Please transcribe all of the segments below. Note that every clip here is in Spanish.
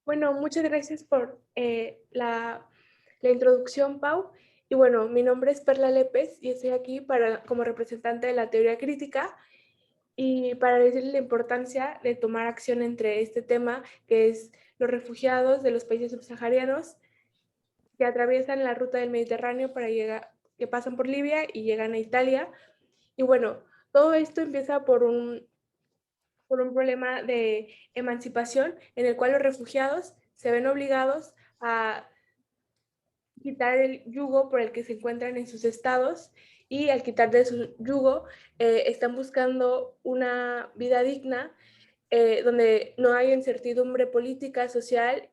Bueno, muchas gracias por la introducción, Pau. Y bueno, mi nombre es Perla Lépez y estoy aquí como representante de la teoría crítica y para decirles la importancia de tomar acción entre este tema, que es los refugiados de los países subsaharianos que atraviesan la ruta del Mediterráneo para llegar, que pasan por Libia y llegan a Italia. Y bueno, todo esto empieza por un problema de emancipación en el cual los refugiados se ven obligados a quitar el yugo por el que se encuentran en sus estados y al quitar de su yugo están buscando una vida digna donde no hay incertidumbre política, social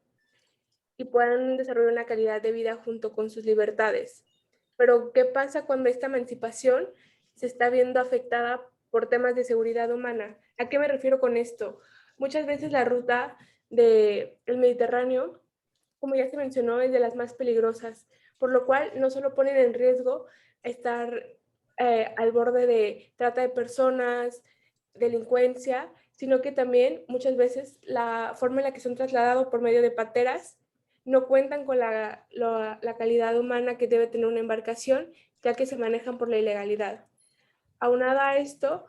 y puedan desarrollar una calidad de vida junto con sus libertades. Pero, ¿qué pasa cuando esta emancipación se está viendo afectada por temas de seguridad humana? ¿A qué me refiero con esto? Muchas veces la ruta del Mediterráneo, como ya se mencionó, es de las más peligrosas, por lo cual no solo ponen en riesgo estar al borde de trata de personas, delincuencia, sino que también muchas veces la forma en la que son trasladados por medio de pateras no cuentan con la calidad humana que debe tener una embarcación, ya que se manejan por la ilegalidad. Aunado a esto,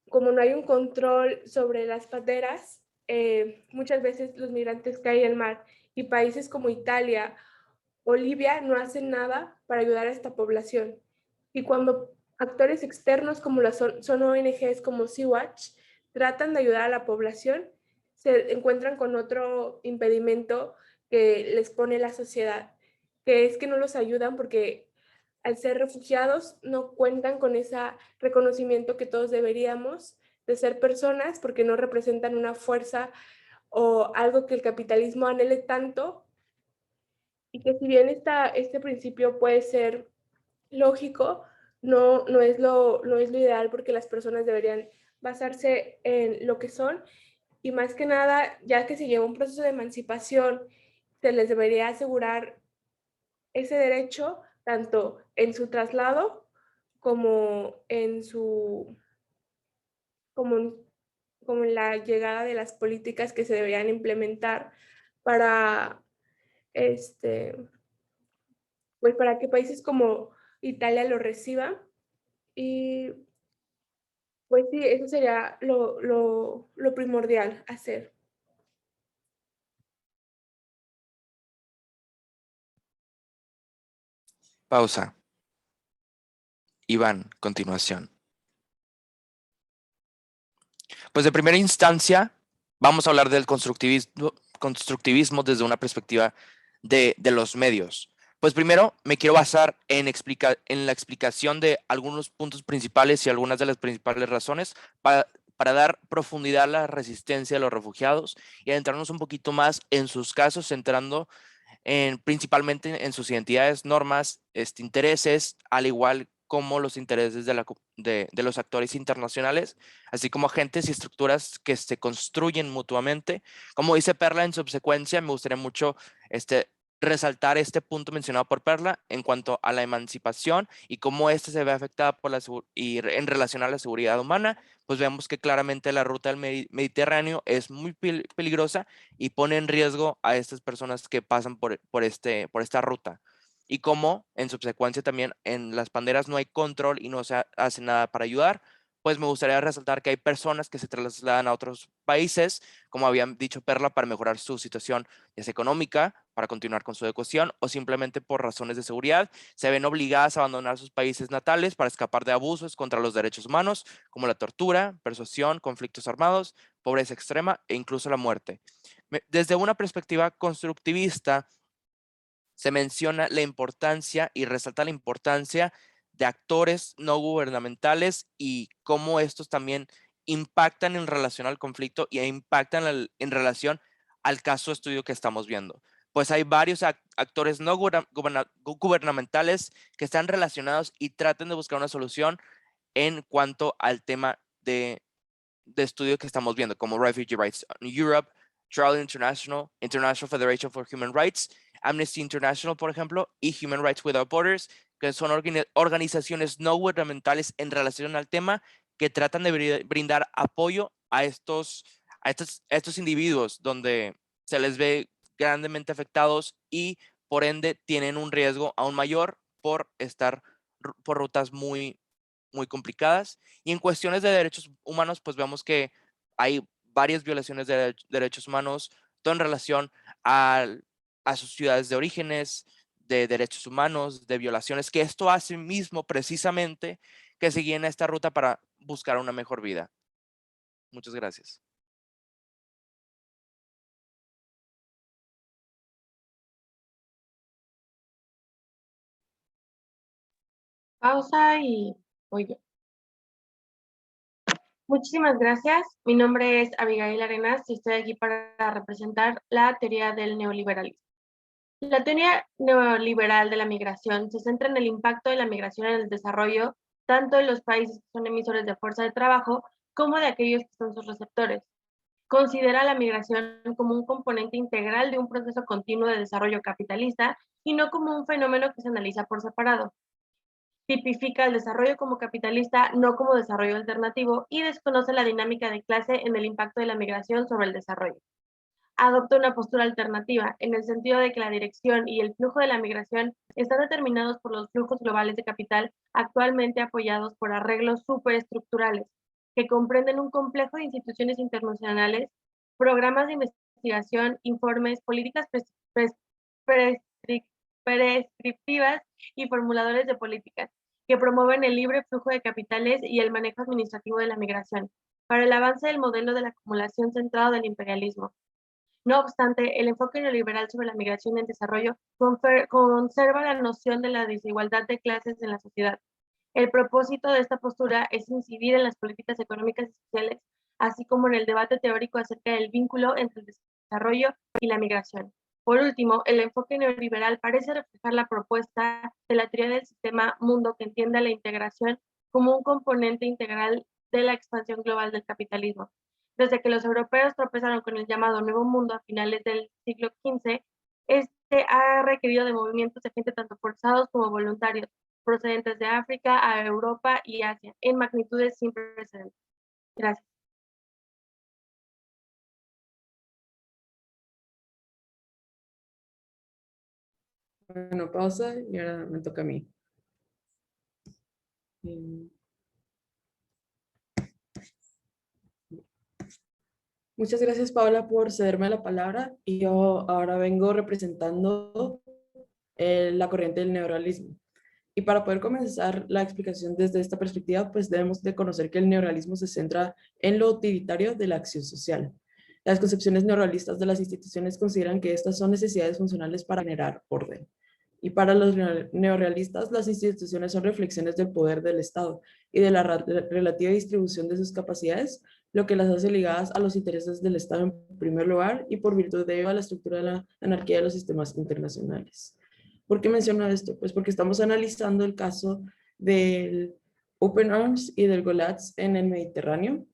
como no hay un control sobre las pateras, muchas veces los migrantes caen al mar y países como Italia o Libia no hacen nada para ayudar a esta población. Y cuando actores externos como son ONGs como Sea-Watch tratan de ayudar a la población, se encuentran con otro impedimento que les pone la sociedad, que es que no los ayudan porque al ser refugiados no cuentan con ese reconocimiento que todos deberíamos de ser personas porque no representan una fuerza o algo que el capitalismo anhele tanto y que si bien este principio puede ser lógico, no es lo ideal porque las personas deberían basarse en lo que son y más que nada, ya que se lleva un proceso de emancipación, se les debería asegurar ese derecho tanto en su traslado como en su como en, como en la llegada de las políticas que se deberían implementar para este pues para que países como Italia lo reciban y pues sí, eso sería lo primordial hacer. Pausa. Iván, continuación. Pues de primera instancia, vamos a hablar del constructivismo desde una perspectiva de los medios. Pues primero me quiero basar en la explicación de algunos puntos principales y algunas de las principales razones para dar profundidad a la resistencia de los refugiados y adentrarnos un poquito más en sus casos, centrando principalmente en sus identidades, normas, intereses, al igual como los intereses de los actores internacionales, así como agentes y estructuras que se construyen mutuamente. Como dice Perla en subsecuencia, me gustaría mucho resaltar este punto mencionado por Perla en cuanto a la emancipación y cómo ésta se ve afectada en relación a la seguridad humana. Pues vemos que claramente la ruta del Mediterráneo es muy peligrosa y pone en riesgo a estas personas que pasan por esta ruta. Y como en subsecuencia también en las banderas no hay control y no se hace nada para ayudar, pues me gustaría resaltar que hay personas que se trasladan a otros países, como habían dicho Perla, para mejorar su situación ya sea económica, para continuar con su educación o simplemente por razones de seguridad, se ven obligadas a abandonar sus países natales para escapar de abusos contra los derechos humanos, como la tortura, persuasión, conflictos armados, pobreza extrema e incluso la muerte. Desde una perspectiva constructivista, se menciona la importancia y resalta la importancia de actores no gubernamentales y cómo estos también impactan en relación al conflicto y impactan en relación al caso de estudio que estamos viendo. Pues hay varios actores no gubernamentales que están relacionados y tratan de buscar una solución en cuanto al tema de estudio que estamos viendo, como Refugee Rights Europe, Trial International, International Federation for Human Rights, Amnesty International, por ejemplo, y Human Rights Without Borders, que son organizaciones no gubernamentales en relación al tema que tratan de brindar apoyo a estos individuos donde se les ve grandemente afectados y por ende tienen un riesgo aún mayor por estar por rutas muy, muy complicadas. Y en cuestiones de derechos humanos, pues vemos que hay varias violaciones de derechos humanos, todo en relación a sus ciudades de orígenes, de derechos humanos, de violaciones, que esto hace mismo precisamente que se guíen esta ruta para buscar una mejor vida. Muchas gracias. Pausa y voy yo. Muchísimas gracias. Mi nombre es Abigail Arenas y estoy aquí para representar la teoría del neoliberalismo. La teoría neoliberal de la migración se centra en el impacto de la migración en el desarrollo, tanto de los países que son emisores de fuerza de trabajo como de aquellos que son sus receptores. Considera la migración como un componente integral de un proceso continuo de desarrollo capitalista y no como un fenómeno que se analiza por separado. Tipifica el desarrollo como capitalista, no como desarrollo alternativo, y desconoce la dinámica de clase en el impacto de la migración sobre el desarrollo. Adopta una postura alternativa, en el sentido de que la dirección y el flujo de la migración están determinados por los flujos globales de capital actualmente apoyados por arreglos superestructurales, que comprenden un complejo de instituciones internacionales, programas de investigación, informes, políticas prescriptivas y formuladores de políticas, que promueven el libre flujo de capitales y el manejo administrativo de la migración, para el avance del modelo de la acumulación centrado del imperialismo. No obstante, el enfoque neoliberal sobre la migración en desarrollo conserva la noción de la desigualdad de clases en la sociedad. El propósito de esta postura es incidir en las políticas económicas y sociales, así como en el debate teórico acerca del vínculo entre el desarrollo y la migración. Por último, el enfoque neoliberal parece reflejar la propuesta de la teoría del sistema mundo, que entiende a la integración como un componente integral de la expansión global del capitalismo. Desde que los europeos tropezaron con el llamado Nuevo Mundo a finales del siglo XV, este ha requerido de movimientos de gente tanto forzados como voluntarios, procedentes de África a Europa y Asia, en magnitudes sin precedentes. Gracias. Bueno, pausa y ahora me toca a mí. Muchas gracias, Paola, por cederme la palabra. Y yo ahora vengo representando la corriente del neorrealismo. Y para poder comenzar la explicación desde esta perspectiva, pues debemos de conocer que el neorrealismo se centra en lo utilitario de la acción social. Las concepciones neorrealistas de las instituciones consideran que estas son necesidades funcionales para generar orden. Y para los neorrealistas, las instituciones son reflexiones del poder del Estado y de la relativa distribución de sus capacidades, lo que las hace ligadas a los intereses del Estado en primer lugar y por virtud de ello a la estructura de la anarquía de los sistemas internacionales. ¿Por qué menciono esto? Pues porque estamos analizando el caso del Open Arms y del Golaz en el Mediterráneo,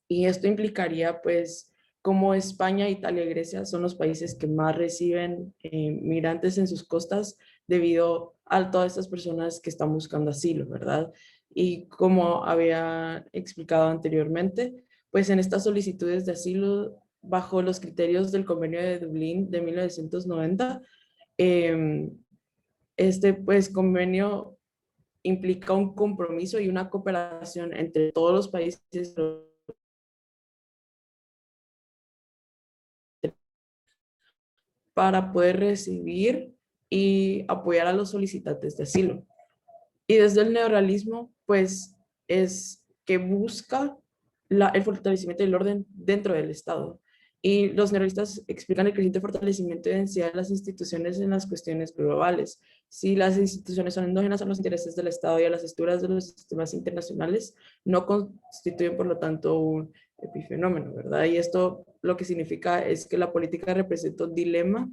y esto implicaría pues como España, Italia y Grecia son los países que más reciben migrantes en sus costas debido a todas estas personas que están buscando asilo, ¿verdad? Y como había explicado anteriormente, pues en estas solicitudes de asilo, bajo los criterios del Convenio de Dublín de 1990, este pues convenio implica un compromiso y una cooperación entre todos los países para poder recibir y apoyar a los solicitantes de asilo. Y desde el neorrealismo, pues es que busca el fortalecimiento del orden dentro del Estado. Y los neorrealistas explican el creciente fortalecimiento y densidad de las instituciones en las cuestiones globales. Si las instituciones son endógenas a los intereses del Estado y a las estructuras de los sistemas internacionales, no constituyen, por lo tanto, un epifenómeno, ¿verdad? Y esto lo que significa es que la política representa un dilema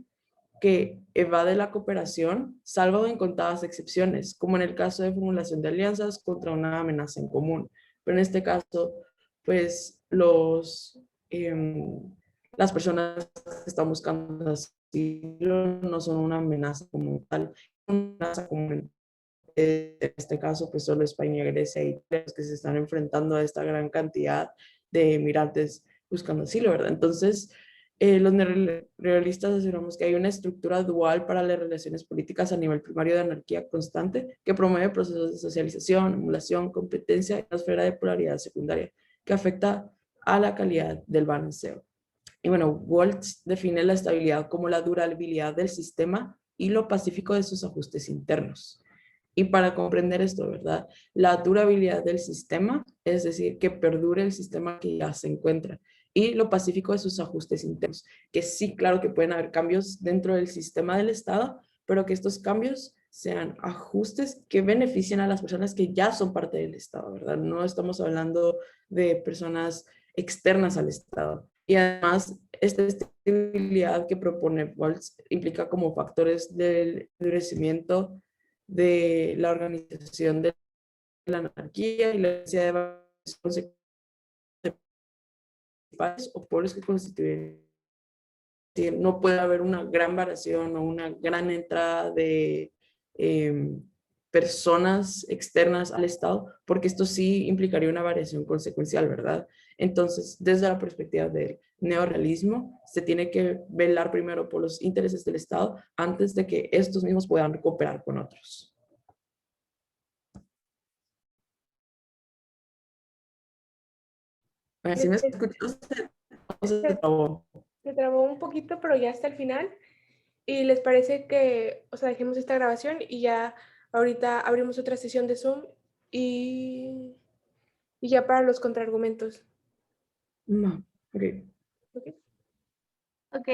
que evade la cooperación, salvo en contadas excepciones, como en el caso de formulación de alianzas contra una amenaza en común. Pero en este caso, pues las personas que están buscando asilo no son una amenaza como tal, una amenaza común. En este caso, pues solo España, Grecia y Italia que se están enfrentando a esta gran cantidad de migrantes buscando asilo, ¿verdad? Entonces, Los neorrealistas aseguramos que hay una estructura dual para las relaciones políticas a nivel primario de anarquía constante que promueve procesos de socialización, emulación, competencia y una esfera de polaridad secundaria que afecta a la calidad del balanceo. Y bueno, Waltz define la estabilidad como la durabilidad del sistema y lo pacífico de sus ajustes internos. Y para comprender esto, ¿verdad? La durabilidad del sistema, es decir, que perdure el sistema que ya se encuentra, y lo pacífico de sus ajustes internos, que sí, claro que pueden haber cambios dentro del sistema del Estado, pero que estos cambios sean ajustes que beneficien a las personas que ya son parte del Estado, ¿verdad? No estamos hablando de personas externas al Estado. Y además, esta estabilidad que propone Waltz implica como factores del endurecimiento de la organización de la anarquía y la necesidad de varios o pueblos que constituyen. No puede haber una gran variación o una gran entrada de personas externas al Estado, porque esto sí implicaría una variación consecuencial, ¿verdad? Entonces, desde la perspectiva del neorrealismo, se tiene que velar primero por los intereses del Estado antes de que estos mismos puedan cooperar con otros. ¿Sí me escuchó? Se trabó. Se trabó un poquito, pero ya hasta el final. ¿Y les parece que, o sea, dejemos esta grabación y ya ahorita abrimos otra sesión de Zoom y ya para los contraargumentos? No, ok. ¿Ok? Ok.